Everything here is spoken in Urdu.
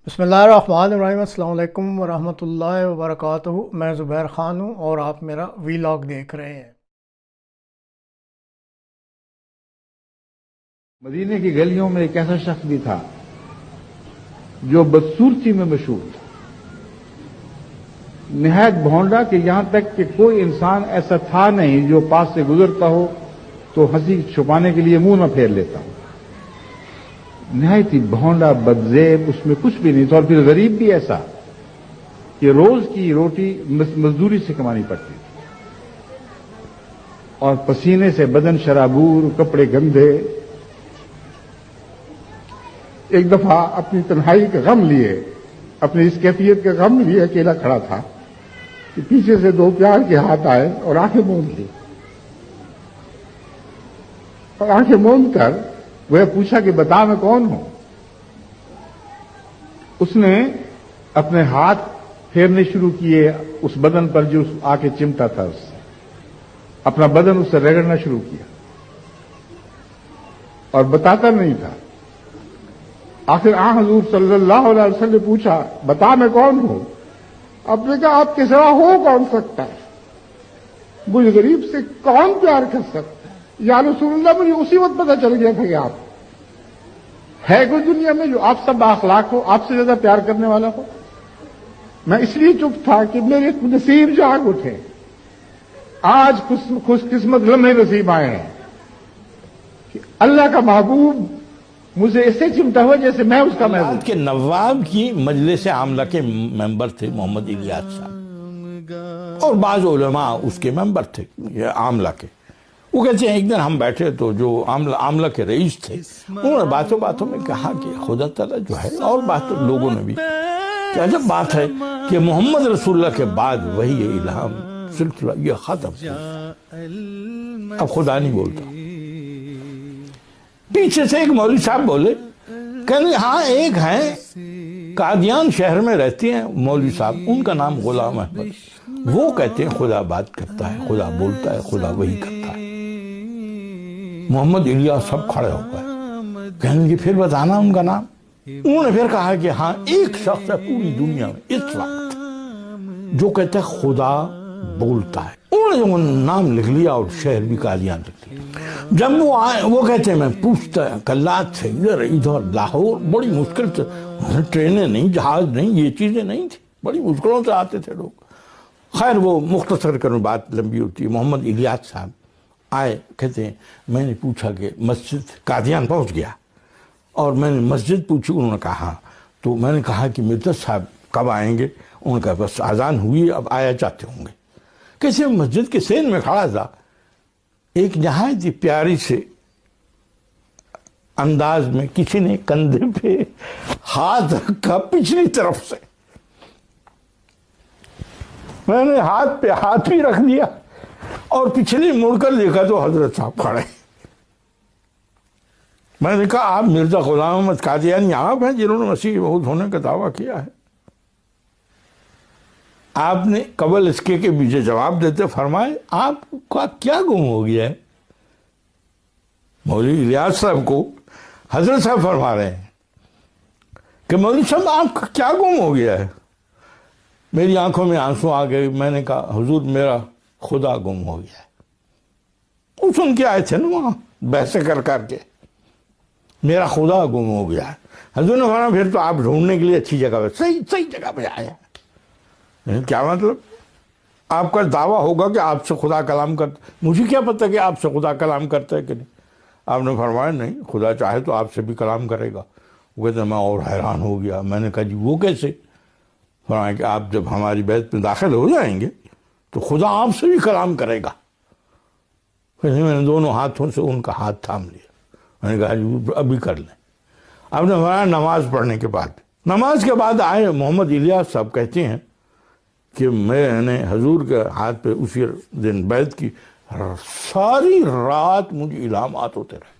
بسم اللہ الرحمن الرحیم۔ السلام علیکم ورحمۃ اللہ وبرکاتہ۔ میں زبیر خان ہوں اور آپ میرا ویلاگ دیکھ رہے ہیں۔ مدینے کی گلیوں میں ایک ایسا شخص بھی تھا جو بدصورتی میں مشہور تھا، نہایت بھونڈا، کہ یہاں تک کہ کوئی انسان ایسا تھا نہیں جو پاس سے گزرتا ہو تو ہنسی چھپانے کے لیے منہ نہ پھیر لیتا ہو۔ نہایت ہی بھونڈا، بدزیب، اس میں کچھ بھی نہیں تھا، اور پھر غریب بھی ایسا کہ روز کی روٹی مزدوری سے کمانی پڑتی تھی، اور پسینے سے بدن شرابور، کپڑے گندے۔ ایک دفعہ اپنی تنہائی کا غم لیے، اپنی اس کیفیت کا غم لیے اکیلا کھڑا تھا کہ پیچھے سے دو پیار کے ہاتھ آئے اور آنکھیں موند لی، اور آنکھیں موند کر وہ پوچھا کہ بتا میں کون ہوں۔ اس نے اپنے ہاتھ پھیرنے شروع کیے اس بدن پر جو آ کے چمٹا تھا، اس سے اپنا بدن اس سے رگڑنا شروع کیا، اور بتاتا نہیں تھا۔ آخر حضور صلی اللہ علیہ وسلم نے پوچھا بتا میں کون ہوں؟ آپ نے کہا آپ کے سوا ہو کون سکتا ہے؟ مجھ غریب سے کون پیار کر سکتا ہے؟ یا رسول اللہ، مجھے اسی وقت پتہ چل گیا تھا کہ آپ ہے کوئی دنیا میں جو آپ سب اخلاق ہو، آپ سے زیادہ پیار کرنے والا ہو۔ میں اس لیے چپ تھا کہ میرے نصیب جاگ اٹھے، آج خوش قسمت لمحے نصیب آئے ہیں کہ اللہ کا محبوب مجھے ایسے چمٹا ہوا جیسے میں اس کا محبوب۔ کے نواب کی مجلس عاملہ کے ممبر تھے محمد الیاس صاحب، اور بعض علماء اس کے ممبر تھے عاملہ کے۔ وہ کہتے ہیں ایک دن ہم بیٹھے تو جو عاملہ کے رئیس تھے انہوں نے باتوں باتوں میں کہا کہ خدا تعالیٰ جو ہے، اور بات لوگوں نے بھی کہ عجب بات ہے کہ محمد رسول اللہ کے بعد وہی الہام سلسلہ یہ ختم ہو، اب خدا نہیں بولتا۔ پیچھے سے ایک مولوی صاحب بولے، کہنے ہاں ایک ہیں قادیان شہر میں رہتے ہیں مولوی صاحب، ان کا نام غلام احمد، وہ کہتے ہیں خدا بات کرتا ہے، خدا بولتا ہے، خدا وہی کرتا ہے۔ محمد الیاس سب کھڑے ہو گئے، کہنے لگے پھر بتانا ان کا نام۔ انہوں نے پھر کہا کہ ہاں ایک شخص ہے پوری دنیا میں اس وقت جو کہتا ہے خدا بولتا ہے۔ انہوں نے وہ نام لکھ لیا اور شہر بھی قادیان لکھ لیا۔ جب وہ آئے وہ کہتے ہیں میں پوچھتا کلات سے ادھر ادھر لاہور، بڑی مشکل سے، ٹرینیں نہیں، جہاز نہیں، یہ چیزیں نہیں تھی، بڑی مشکلوں سے آتے تھے لوگ۔ خیر وہ مختصر کرنے بات لمبی ہوتی ہے۔ محمد الیاس صاحب آئے، کہتے ہیں میں نے پوچھا کہ مسجد قادیان پہنچ گیا، اور میں نے مسجد پوچھی، انہوں نے کہا تو میں نے کہا کہ مرزا صاحب کب آئیں گے؟ انہوں نے کہا بس اذان ہوئی اب آیا جاتے ہوں گے۔ کیسے مسجد کے سین میں کھڑا تھا، ایک نہایت ہی پیاری سے انداز میں کسی نے کندھے پہ ہاتھ رکھا پچھلی طرف سے، میں نے ہاتھ پہ ہاتھ بھی رکھ دیا اور پچھلی مڑ کر دیکھا تو حضرت صاحب کھڑے۔ میں نے کہا آپ مرزا غلام احمد قادیانی آپ ہیں جنہوں نے مسیح موعود ہونے کا دعویٰ کیا ہے؟ آپ نے قبل اس کے مجھے جواب دیتے فرمائے آپ کا کیا گم ہو گیا ہے؟ مولوی الیاس صاحب کو حضرت صاحب فرما رہے ہیں کہ مولوی صاحب آپ کا کیا گم ہو گیا ہے؟ میری آنکھوں میں آنسو آ گئے۔ میں نے کہا حضور میرا خدا گم ہو گیا ہے۔ وہ سن کے آئے تھے نا وہاں بحث کر کے، میرا خدا گم ہو گیا ہے۔ حضور نے فرمایا پھر تو آپ ڈھونڈنے کے لیے اچھی جگہ پہ، صحیح جگہ پہ آیا۔ کیا مطلب؟ آپ کا دعویٰ ہوگا کہ آپ سے خدا کلام کرتا، مجھے کیا پتہ کہ آپ سے خدا کلام کرتا ہے کہ نہیں؟ آپ نے فرمایا نہیں، خدا چاہے تو آپ سے بھی کلام کرے گا۔ وہ کہتے ہیں میں اور حیران ہو گیا۔ میں نے کہا جی وہ کیسے؟ فرمایا کہ آپ جب ہماری بیعت میں داخل ہو جائیں گے تو خدا آپ سے بھی کلام کرے گا۔ پھر میں نے دونوں ہاتھوں سے ان کا ہاتھ تھام لیا۔ میں نے کہا جی ابھی کر لیں۔ آپ نے فرمایا نماز پڑھنے کے بعد، نماز کے بعد آئے محمد الیاس صاحب، کہتے ہیں کہ میں نے حضور کے ہاتھ پہ اسی دن بیعت کی، ساری رات مجھے الہامات ہوتے رہے۔